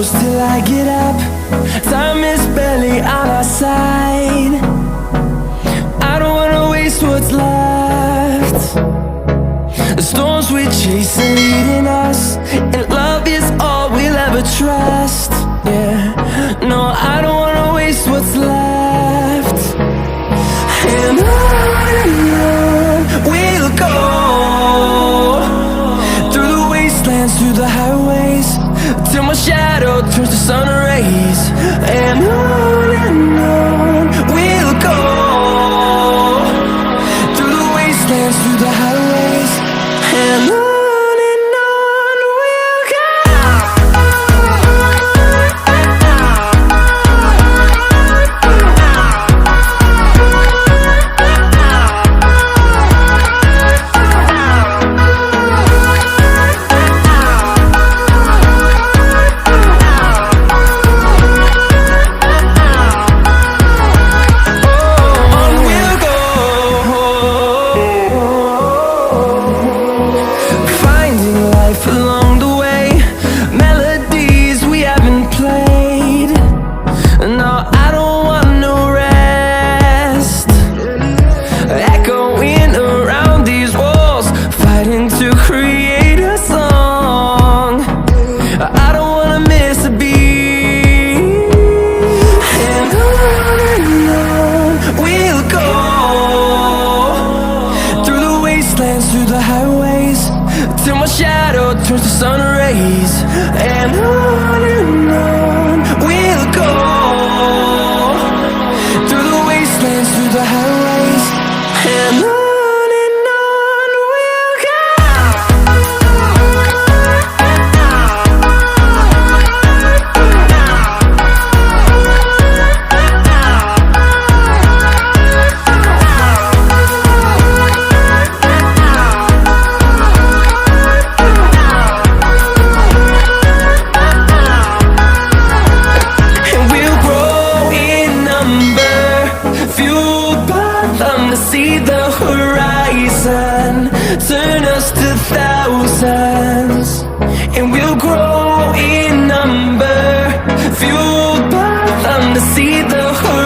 close till I get up. Time is barely on our side. I don't wanna waste what's left. The storms we chase are leading us, and love is all we'll ever trust. Yeah, no, I don't wanna waste what's left. And on we'll go, through the wastelands, through the highways, till my shadow turns to sun rays. And on we'll go, through the wastelands, through the highways, and on we'll go. Along the way, melodies we haven't played. No, I don't want no rest. Echoing around these walls, fighting to create a song. I don't wanna miss a beat. And on we'll go, through the wastelands, through the highways, till my shadow turns to sun rays. And on we'll go, through the wastelands, through the highways, and on we'll go. To see the horizon turn us to thousands, and we'll grow in number, fueled by them to see the horizon.